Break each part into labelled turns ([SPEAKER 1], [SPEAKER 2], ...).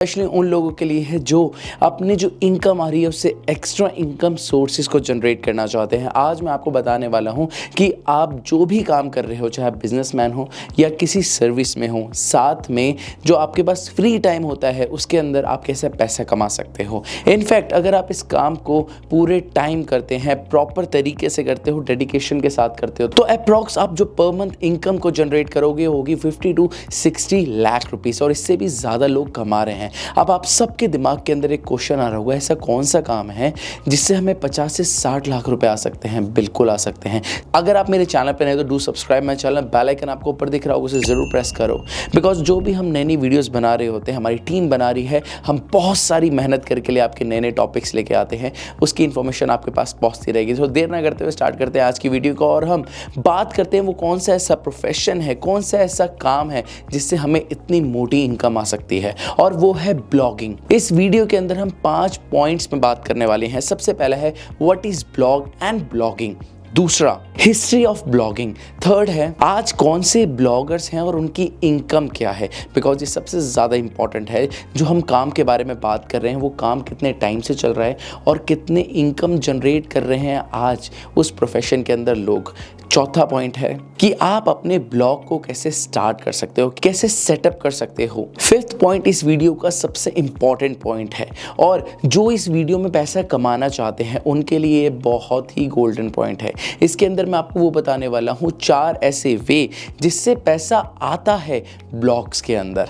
[SPEAKER 1] Specially उन लोगों के लिए है जो अपनी जो इनकम आ रही है उससे एक्स्ट्रा इनकम सोर्सेज को जनरेट करना चाहते हैं। आज मैं आपको बताने वाला हूं कि आप जो भी काम कर रहे हो, चाहे आप बिजनेसमैन हो या किसी सर्विस में हो, साथ में जो आपके पास फ्री टाइम होता है उसके अंदर आप कैसे पैसा कमा सकते हो। इनफैक्ट अगर आप इस काम को पूरे टाइम करते हैं, प्रॉपर तरीके से करते हो, डेडिकेशन के साथ करते हो, तो अप्रॉक्स आप जो पर मंथ इनकम को जनरेट करोगे होगी 50 to 60 लाख रुपीस, और इससे भी ज़्यादा लोग कमा रहे हैं। अब आप सबके दिमाग के अंदर एक क्वेश्चन आ रहा होगा, ऐसा कौन सा काम है जिससे हमें 50 से 60 लाख रुपए आ सकते हैं। बिल्कुल आ सकते हैं। अगर आप मेरे चैनल पर नए तो do subscribe my channel, bell icon आपको ऊपर दिख रहा होगा, उसे जरूर प्रेस करो, बिकॉज जो भी हम नई नई वीडियोस बना रहे होते हैं, हमारी टीम बना रही है, हम बहुत सारी मेहनत करके लिए आपके नए नए टॉपिक्स लेके आते हैं, उसकी इन्फॉर्मेशन आपके पास पहुंचती रहेगी। तो देर ना करते हुए स्टार्ट करते हैं आज की वीडियो को, और हम बात करते हैं वो कौन सा ऐसा प्रोफेशन है, कौन सा ऐसा काम है जिससे हमें इतनी मोटी इनकम आ सकती है, और वो है ब्लॉगिंग। इस वीडियो के अंदर हम 5 पॉइंट्स में बात करने वाले हैं। सबसे पहला है what is blog and blogging, दूसरा हिस्ट्री ऑफ ब्लॉगिंग, थर्ड है आज कौन से ब्लॉगर्स हैं और उनकी इनकम क्या है, बिकॉज ये सबसे ज़्यादा इंपॉर्टेंट है। जो हम काम के बारे में बात कर रहे हैं वो काम कितने टाइम से चल रहा है और कितने इनकम जनरेट कर रहे हैं आज उस प्रोफेशन के अंदर लोग। चौथा पॉइंट है कि आप अपने ब्लॉग को कैसे स्टार्ट कर सकते हो, कैसे सेटअप कर सकते हो। फिफ्थ पॉइंट इस वीडियो का सबसे इंपॉर्टेंट पॉइंट है, और जो इस वीडियो में पैसा कमाना चाहते हैं उनके लिए बहुत ही गोल्डन पॉइंट है। इसके अंदर मैं आपको वो बताने वाला हूँ 4 ऐसे वे जिससे पैसा आता है ब्लॉग्स के अंदर।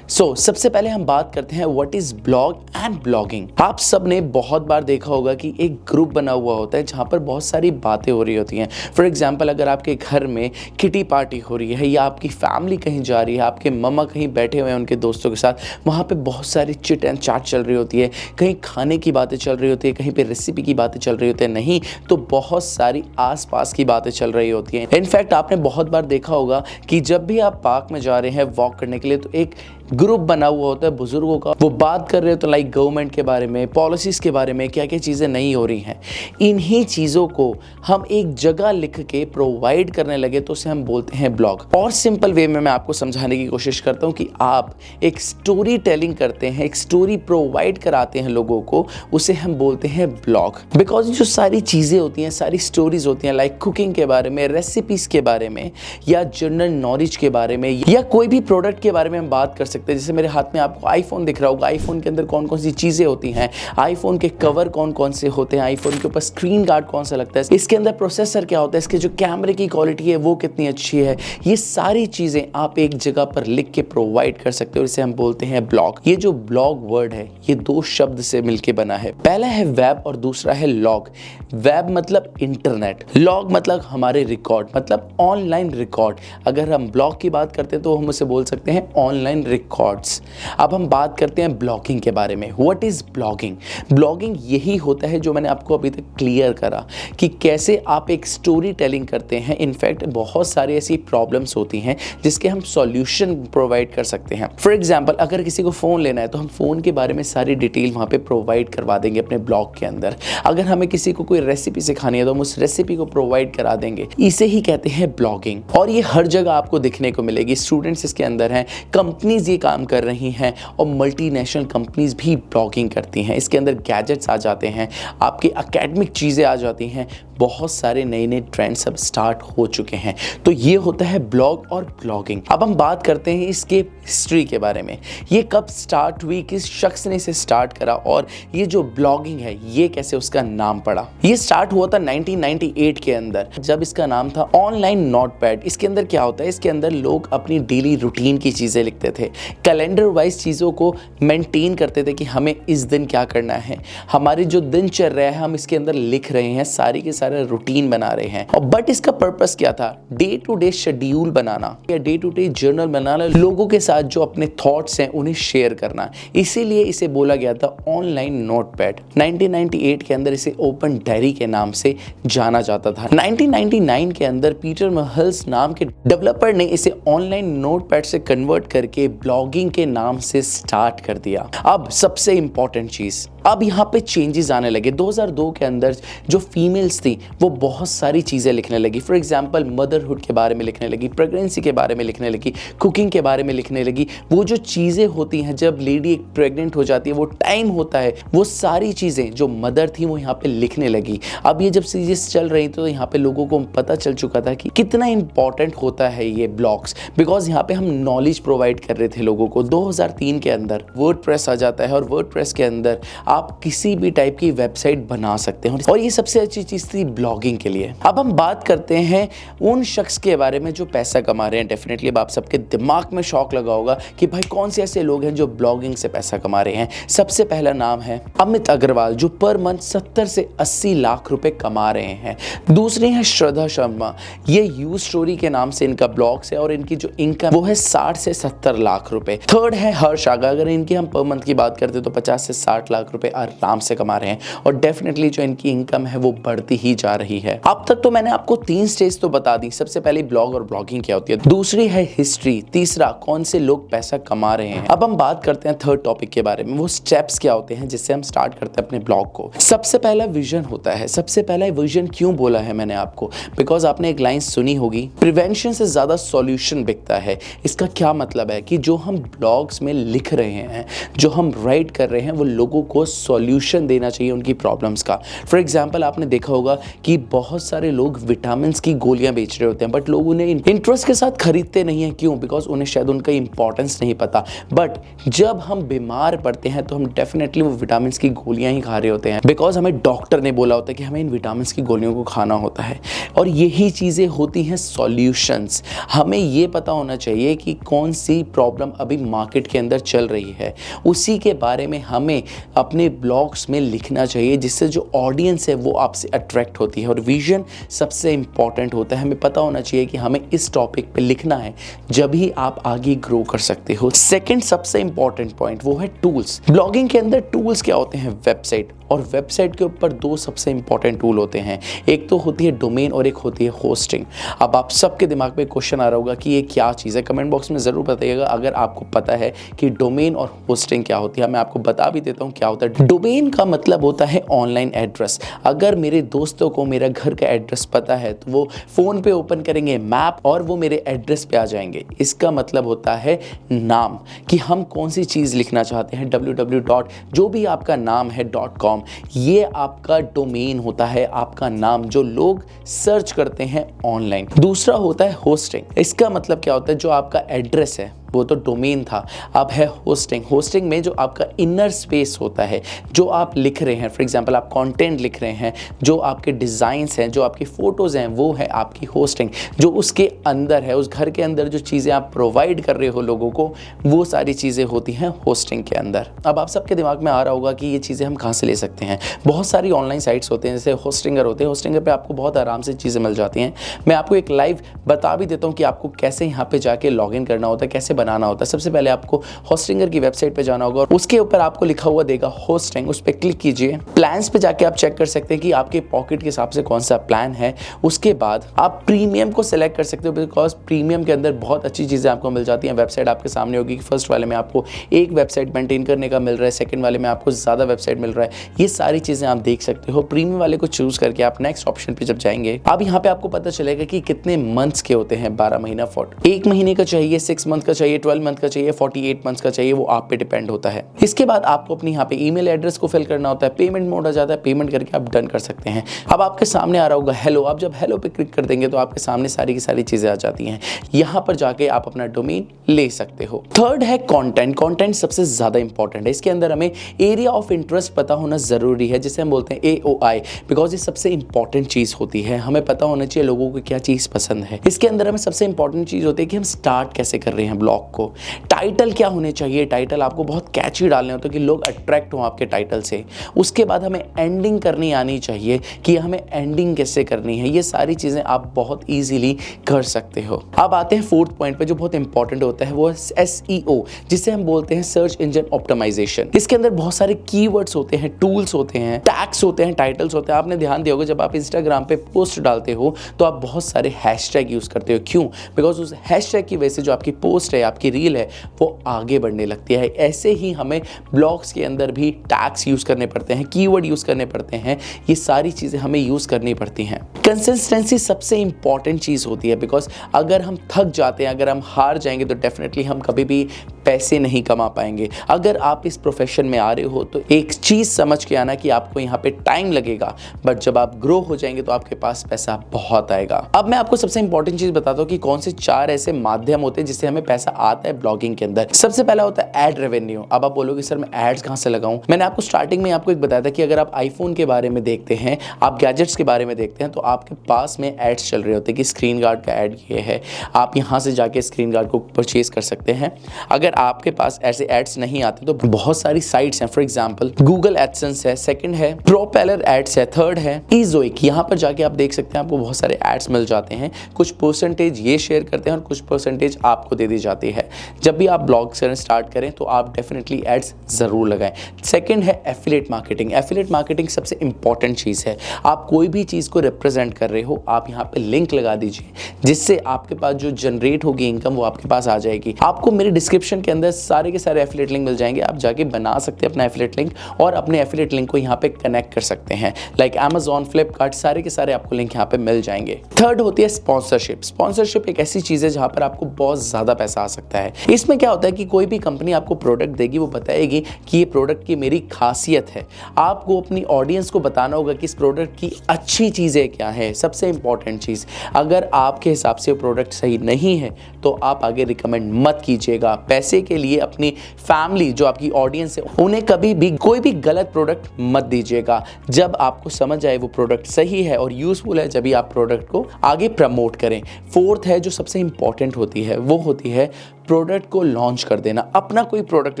[SPEAKER 1] सबसे पहले हम बात करते हैं what is blog and blogging. आप सब ने बहुत बार देखा होगा कि एक ग्रुप बना हुआ होता है जहाँ पर बहुत सारी बातें हो रही होती हैं। फॉर एग्जाम्पल, अगर आपके घर में किटी पार्टी हो रही है या आपकी फैमिली कहीं जा रही है, आपके मम्मा कहीं बैठे हुए हैं उनके दोस्तों के साथ, वहाँ पे बहुत सारी चिट एंड चाट चल रही होती है, कहीं खाने की बातें चल रही होती है, कहीं पे रेसिपी की बातें चल रही होती है, नहीं तो बहुत सारी आसपास की बातें चल रही होती हैं। इनफैक्ट आपने बहुत बार देखा होगा कि जब भी आप पार्क में जा रहे हैं वॉक करने के लिए तो एक ग्रुप बना हुआ होता है बुजुर्गों का, वो बात कर रहे हो तो लाइक गवर्नमेंट के बारे में, पॉलिसीज के बारे में, क्या क्या चीज़ें नहीं हो रही हैं। इन्हीं चीज़ों को हम एक जगह लिख के प्रोवाइड करने लगे तो उसे हम बोलते हैं ब्लॉग। और सिंपल वे में मैं आपको समझाने की कोशिश करता हूँ कि आप एक स्टोरी टेलिंग करते हैं, एक स्टोरी प्रोवाइड कराते हैं लोगों को, उसे हम बोलते हैं ब्लॉग। बिकॉज जो सारी चीज़ें होती हैं, सारी स्टोरीज होती हैं, लाइक कुकिंग के बारे में, रेसिपीज के बारे में, या जनरल नॉलेज के बारे में, या कोई भी प्रोडक्ट के बारे में हम बात कर सकते हैं। जैसे मेरे हाथ में आपको आईफोन दिख रहा होगा, आईफोन के अंदर कौन कौन सी चीज़ें होती हैं, आईफोन के कवर कौन कौन से होते हैं, आईफोन के ऊपर स्क्रीन गार्ड कौन सा लगता है, इसके अंदर प्रोसेसर क्या होता है, इसके जो कैमरे की क्वालिटी है वो कितनी अच्छी है, ये सारी चीज़ें आप एक जगह पर लिख के प्रोवाइड कर सकते हो। इसे हम बोलते हैं ब्लॉग। ये जो ब्लॉग वर्ड है ये 2 शब्द से मिलके बना है। पहला है वेब और दूसरा है लॉग। वेब मतलब इंटरनेट, लॉग मतलब हमारे रिकॉर्ड, मतलब ऑनलाइन रिकॉर्ड। अगर हम ब्लॉग की बात करते हैं तो हम उसे बोल सकते हैं ऑनलाइन रिकॉर्ड्स। अब हम बात करते हैं ब्लॉगिंग के बारे में। What is blogging? ब्लॉगिंग यही होता है जो मैंने आपको अभी तक क्लियर करा कि कैसे आप एक स्टोरी टेलिंग करते हैं। इनफैक्ट बहुत सारी ऐसी प्रॉब्लम्स होती हैं जिसके हम सॉल्यूशन प्रोवाइड कर सकते हैं। फॉर एग्जांपल, अगर किसी को फ़ोन लेना है तो हम फ़ोन के बारे में सारी डिटेल वहाँ पे प्रोवाइड करवा देंगे अपने ब्लॉग के अंदर। अगर हमें किसी को कोई रेसिपी सिखानी है तो हम उस रेसिपी को प्रोवाइड करा देंगे। इसे ही कहते हैं ब्लॉगिंग, और ये हर जगह आपको दिखने को मिलेगी। स्टूडेंट्स इसके अंदर हैं, कंपनीज ये काम कर रही हैं, और मल्टीनेशनल कंपनीज भी ब्लॉगिंग करती हैं। इसके अंदर गैजेट्स आ जाते हैं, आपकी एकेडमिक चीज़ें आ जाती हैं, बहुत सारे नए नए ट्रेंड्स अब स्टार्ट हो चुके हैं। तो ये होता है ब्लॉग और ब्लॉगिंग। अब हम बात करते हैं इसके हिस्ट्री के बारे में। ये कब स्टार्ट हुई, किस शख्स ने इसे स्टार्ट करा, और ये जो ब्लॉगिंग है ये कैसे उसका नाम पड़ा। ये स्टार्ट हुआ था 1998 के अंदर, जब इसका नाम था ऑनलाइन नोटपैड। इसके अंदर क्या होता है, इसके अंदर लोग अपनी डेली रूटीन की चीज़ें लिखते थे, कैलेंडर वाइज चीज़ों को मेंटेन करते थे कि हमें इस दिन क्या करना है, हमारी जो दिन चल रहा है हम इसके अंदर लिख रहे हैं, सारी के सारे रूटीन बना रहे हैं। और बट इसका पर्पस क्या था? डे टू डे शेड्यूल बनाना या डे टू डे जर्नल बनाना, लोगों के साथ जो अपने थॉट्स हैं उन्हें शेयर करना। इसीलिए इसे बोला गया था ऑनलाइन नोटपैड। 1998 के अंदर इसे ओपन डायरी के नाम से जाना जाता था। 1999 के अंदर पीटर महल्स नाम के डेवलपर ने इसे ऑनलाइन नोटपैड से कन्वर्ट करके ब्लॉगिंग के नाम से स्टार्ट कर दिया। अब सबसे इंपॉर्टेंट चीज, अब यहाँ पे चेंजेस आने लगे। 2002 के अंदर जो फीमेल्स थी वो बहुत सारी चीज़ें लिखने लगी। फॉर एग्जांपल मदरहुड के बारे में लिखने लगी, प्रेगनेंसी के बारे में लिखने लगी, कुकिंग के बारे में लिखने लगी। वो जो चीज़ें होती हैं जब लेडी एक प्रेग्नेंट हो जाती है, वो टाइम होता है, वो सारी चीज़ें जो मदर थी वो यहाँ पे लिखने लगी। अब ये जब सीरीज चल रही तो यहाँ पे लोगों को पता चल चुका था कि कितना इंपॉर्टेंट होता है ये ब्लॉग्स, बिकॉज यहाँ पे हम नॉलेज प्रोवाइड कर रहे थे लोगों को। 2003 के अंदर वर्डप्रेस आ जाता है और वर्डप्रेस के अंदर आप किसी भी टाइप की वेबसाइट बना सकते हैं और ये सबसे अच्छी चीज थी ब्लॉगिंग के लिए। अब हम बात करते हैं उन शख्स के बारे में जो पैसा कमा रहे हैं। डेफिनेटली अब आप सबके दिमाग में शौक लगा होगा कि भाई कौन से ऐसे लोग हैं जो ब्लॉगिंग से पैसा कमा रहे हैं। सबसे पहला नाम है अमित अग्रवाल, जो पर मंथ 70 से 80 लाख रुपए कमा रहे हैं। दूसरे हैं श्रद्धा शर्मा, ये यू स्टोरी के नाम से इनका ब्लॉग्स है और इनकी जो इनकम वो है 60 से 70 लाख रुपए। थर्ड है हर्ष आगा, अगर इनकी हम पर मंथ की बात करते तो 50 से 60 लाख रुपए आराम से कमा रहे हैं और डेफिनेटली जो इनकी इनकम है वो बढ़ती ही जा रही है। अब तक तो मैंने आपको 3 स्टेज तो बता दी। सबसे पहले ब्लॉग और ब्लॉगिंग क्या होती है, दूसरी है हिस्ट्री, तीसरा कौन से लोग पैसा कमा रहे हैं। अब हम बात करते हैं थर्ड टॉपिक के बारे में, वो स्टेप्स क्या होते हैं जिससे हम स्टार्ट करते हैं अपने ब्लॉग को। सबसे पहला विजन होता है। सबसे पहला विजन क्यों बोला है मैंने आपको, बिकॉज आपने एक लाइन सुनी होगी, प्रिवेंशन से ज्यादा सॉल्यूशन बिकता है। इसका क्या मतलब है कि जो हम ब्लॉग्स में लिख रहे हैं, जो हम राइट कर रहे हैं, वो लोगों को सॉल्यूशन देना चाहिए उनकी प्रॉब्लम्स का। फॉर एग्जांपल आपने देखा होगा कि बहुत सारे लोग विटामिन की गोलियां बेच रहे होते हैं बट लोग उन्हें इंटरेस्ट के साथ खरीदते नहीं है। क्यों? बिकॉज उन्हें शायद उनका इंपॉर्टेंस नहीं पता। बट जब हम बीमार पड़ते हैं तो हम डेफिनेटली वो विटामिन की गोलियां ही खा रहे होते हैं, बिकॉज हमें डॉक्टर ने बोला होता है कि हमें इन विटामिन की गोलियों को खाना होता है। और यही चीजें होती हैं सॉल्यूशंस। हमें ये पता होना चाहिए कि कौन सी प्रॉब्लम अभी मार्केट के अंदर चल रही है, उसी के बारे में हमें अपने ब्लॉग्स में लिखना चाहिए, जिससे जो ऑडियंस है वो आपसे अट्रैक्ट होती है। और विजन सबसे इंपॉर्टेंट होता है। हमें पता होना चाहिए कि हमें इस टॉपिक पे लिखना है, जब ही आप आगे ग्रो कर सकते हो। सेकंड सबसे इंपॉर्टेंट पॉइंट वो है टूल्स। ब्लॉगिंग के अंदर टूल्स क्या होते हैं, वेबसाइट, और वेबसाइट के ऊपर 2 सबसे इंपॉर्टेंट टूल होते हैं। एक तो होती है डोमेन और एक होती है होस्टिंग। अब आप सबके दिमाग में क्वेश्चन आ रहा होगा कि ये क्या चीज़ है। कमेंट बॉक्स में ज़रूर बताइएगा अगर आपको पता है कि डोमेन और होस्टिंग क्या होती है। मैं आपको बता भी देता हूँ क्या होता है। डोमेन का मतलब होता है ऑनलाइन एड्रेस। अगर मेरे दोस्तों को मेरा घर का एड्रेस पता है तो वो फ़ोन पे ओपन करेंगे मैप और वो मेरे एड्रेस पे आ जाएंगे। इसका मतलब होता है नाम, कि हम कौन सी चीज़ लिखना चाहते हैं। www. जो भी आपका नाम है .com, ये आपका डोमेन होता है, आपका नाम जो लोग सर्च करते हैं ऑनलाइन। दूसरा होता है होस्टिंग। इसका मतलब क्या होता है, जो आपका एड्रेस है वो तो डोमेन था, अब है होस्टिंग। होस्टिंग में जो आपका इनर स्पेस होता है, जो आप लिख रहे हैं, फॉर एग्जांपल आप कंटेंट लिख रहे हैं, जो आपके डिज़ाइंस हैं, जो आपकी फ़ोटोज़ हैं, वो है आपकी होस्टिंग। जो उसके अंदर है, उस घर के अंदर जो चीज़ें आप प्रोवाइड कर रहे हो लोगों को, वो सारी चीज़ें होती हैं होस्टिंग के अंदर। अब आप सबके दिमाग में आ रहा होगा कि ये चीज़ें हम कहाँ से ले सकते हैं। बहुत सारी ऑनलाइन साइट्स होते हैं, जैसे होस्टिंगर होते हैं। होस्टिंगर पर आपको बहुत आराम से चीज़ें मिल जाती हैं। मैं आपको एक लाइव बता भी देता हूँ कि आपको कैसे यहाँ पर जाके लॉग इन करना होता है, कैसे बनाना होता है। सबसे पहले आपको होस्टिंगर की वेबसाइट पे जाना होगा और उसके ऊपर आपको लिखा हुआ देगा होस्टिंग, उस पर क्लिक कीजिए। प्लान्स पे जाके आप चेक कर सकते हैं कि आपके पॉकेट के हिसाब से कौन सा प्लान है। उसके बाद आप प्रीमियम को सिलेक्ट कर सकते हो, बिकॉज प्रीमियम के अंदर बहुत अच्छी चीज़ें आपको मिल जाती हैं। वेबसाइट आपके सामने होगी कि फर्स्ट वाले में आपको एक वेबसाइट मेंटेन करने का मिल रहा है, सेकंड वाले में आपको ज़्यादा वेबसाइट मिल रहा है। ये सारी चीज़ें आप देख सकते हो। प्रीमियम वाले को चूज करके आप नेक्स्ट ऑप्शन पे जब जाएंगे, अब यहाँ पे आपको पता चलेगा कि कितने मंथ्स के होते हैं। 12 महीना, 1 महीने का चाहिए, 6 मंथ का चाहिए, 12 मंथ का चाहिए, 48 मंथ्स का चाहिए, वो आप पे डिपेंड होता है। इसके बाद आपको अपनी यहाँ पे ईमेल एड्रेस को फिल करना होता है। पेमेंट मोड आ जाता है, पेमेंट करके आप डन कर सकते हैं। अब आपके सामने आ रहा होगा हेलो। आप जब हेलो पे क्लिक कर देंगे तो आपके सामने सारी की सारी चीजें आ जाती हैं। यहाँ पर जाके आप अपना डोमेन ले सकते हो। थर्ड है कंटेंट। कंटेंट सबसे ज्यादा इंपॉर्टेंट है। इसके अंदर हमें एरिया ऑफ इंटरेस्ट पता होना जरूरी है, जिसे हम बोलते हैं AOI, बिकॉज ये सबसे इंपॉर्टेंट चीज होती है। हमें पता होना चाहिए लोगों को क्या चीज पसंद है। इसके अंदर हमें सबसे इंपॉर्टेंट चीज होती है कि हम स्टार्ट कैसे कर रहे हैं ब्लॉग को। टाइटल क्या होने चाहिए, टाइटल आपको बहुत कैची डालने होते हैं कि लोग अट्रैक्ट हों आपके टाइटल से। उसके बाद हमें एंडिंग करनी आनी चाहिए कि हमें एंडिंग कैसे करनी है। ये सारी चीजें आप बहुत इजीली कर सकते हो। अब आते हैं फोर्थ पॉइंट पे, जो बहुत इंपॉर्टेंट होता है, वो है SEO, जिसे हम बोलते हैं सर्च इंजन ऑप्टिमाइजेशन। इसके अंदर बहुत सारे कीवर्ड्स होते हैं, टूल्स होते हैं, टैग्स होते हैं, टाइटल्स होते हैं। आपने ध्यान दिया होगा जब आप इंस्टाग्राम पे पोस्ट डालते हो तो आप बहुत सारे हैशटैग यूज करते हो। क्यों? बिकॉज उस हैशटैग की वजह से जो आपकी पोस्ट है, आपकी रील है वो आगे बढ़ने लगती है। ऐसे ही हमें ब्लॉग्स के अंदर भी टैग्स यूज़ करने पड़ते हैं, कीवर्ड यूज़ करने पड़ते हैं, ये सारी चीज़ें हमें यूज़ करनी पड़ती हैं। कंसिस्टेंसी सबसे इंपॉर्टेंट चीज़ होती है, बिकॉज अगर हम थक जाते हैं, अगर हम हार जाएंगे तो डेफिनेटली हम कभी भी पैसे नहीं कमा पाएंगे। अगर आप इस प्रोफेशन में आ रहे हो तो एक चीज़ समझ के आना कि आपको यहाँ पे टाइम लगेगा, बट जब आप ग्रो हो जाएंगे तो आपके पास पैसा बहुत आएगा। अब मैं आपको सबसे इंपॉर्टेंट चीज़ बताता हूँ कि कौन से 4 ऐसे माध्यम होते हैं जिससे हमें पैसा आता है ब्लॉगिंग के अंदर। सबसे पहला होता है एड रेवेन्यू। अब आप बोलोगे सर मैं एड्स कहाँ से लगाऊं? मैंने आपको स्टार्टिंग में आपको एक बताया था कि अगर आप आईफोन के बारे में देखते हैं, आप गैजेट्स के बारे में देखते हैं, तो आपके पास में एड्स चल रहे होते हैं कि स्क्रीन गार्ड का एड ये है, आप यहाँ से जाके स्क्रीन गार्ड को परचेज कर सकते हैं। अगर आपके पास ऐसे एड्स नहीं आते तो बहुत सारी साइट्स हैं, फॉर एग्जांपल गूगल एडसेंस है, सेकंड है प्रोपेलर एड्स है, थर्ड है इज़ोइक। यहाँ पर जाके आप देख सकते हैं, आपको बहुत सारे एड्स मिल जाते हैं। कुछ परसेंटेज ये शेयर करते हैं और कुछ परसेंटेज आपको दे दी जाती है। जब भी आप ब्लॉग करना स्टार्ट करें तो आप डेफिनेटली एड्स ज़रूर लगाएं। सेकंड है एफिलिएट मार्केटिंग। एफिलिएट मार्केटिंग सबसे इंपॉर्टेंट चीज़ है। आप कोई भी चीज़ को रिप्रेजेंट कर रहे हो, आप यहाँ पे लिंक लगा दीजिए, जिससे आपके पास जो जनरेट होगी इनकम वो आपके पास आ जाएगी। आपको मेरे डिस्क्रिप्शन के अंदर सारे के सारे एफिलिएट लिंक मिल जाएंगे, आप जाके बना सकते हैं अपना एफिलिएट लिंक और अपने एफिलिएट लिंक को यहाँ पे कनेक्ट कर सकते हैं। लाइक अमेजॉन, फ्लिपकार्ट, सारे के सारे आपको लिंक यहाँ पे मिल जाएंगे। थर्ड होती है स्पॉन्सरशिप। स्पॉन्सरशिप एक ऐसी चीज़ है जहाँ पर आपको बहुत ज़्यादा पैसा आ सकता है। इसमें क्या होता है कि कोई भी कंपनी आपको प्रोडक्ट देगी, वो बताएगी कि ये प्रोडक्ट की मेरी खासियत है। आपको अपनी ऑडियंस को बताना होगा कि इस प्रोडक्ट की अच्छी चीज़ें क्या है। सबसे इंपॉर्टेंट चीज़, अगर आपके हिसाब से प्रोडक्ट सही नहीं है तो आप आगे रिकमेंड मत कीजिएगा। पैसे के लिए अपनी फैमिली जो आपकी ऑडियंस है उन्हें कभी भी कोई भी गलत प्रोडक्ट मत दीजिएगा। जब आपको समझ आए वो प्रोडक्ट सही है और यूजफुल है, जब भी आप प्रोडक्ट को आगे प्रमोट करें। फोर्थ है जो सबसे इंपॉर्टेंट होती है, वो होती है प्रोडक्ट को लॉन्च कर देना, अपना कोई प्रोडक्ट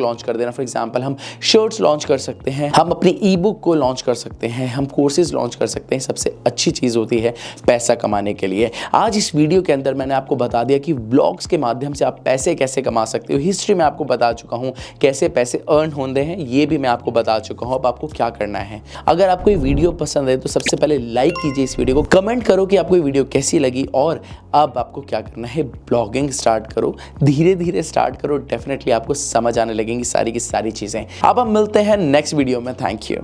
[SPEAKER 1] लॉन्च कर देना। फॉर एग्जांपल हम शर्ट्स लॉन्च कर सकते हैं, हम अपनी ई बुक को लॉन्च कर सकते हैं, हम कोर्सेज लॉन्च कर सकते हैं। सबसे अच्छी चीज़ होती है पैसा कमाने के लिए। आज इस वीडियो के अंदर मैंने आपको बता दिया कि ब्लॉग्स के माध्यम से आप पैसे कैसे कमा सकते हो। हिस्ट्री में आपको बता चुका हूँ कैसे पैसे अर्न होते हैं, ये भी मैं आपको बता चुका हूँ। अब आपको क्या करना है, अगर आपको ये वीडियो पसंद है तो सबसे पहले लाइक कीजिए इस वीडियो को, कमेंट करो कि आपको ये वीडियो कैसी लगी, और अब आपको क्या करना है, ब्लॉगिंग स्टार्ट करो, धीरे धीरे स्टार्ट करो। डेफिनेटली आपको समझ आने लगेंगी सारी की सारी चीज़ें। अब हम मिलते हैं नेक्स्ट वीडियो में। Thank you.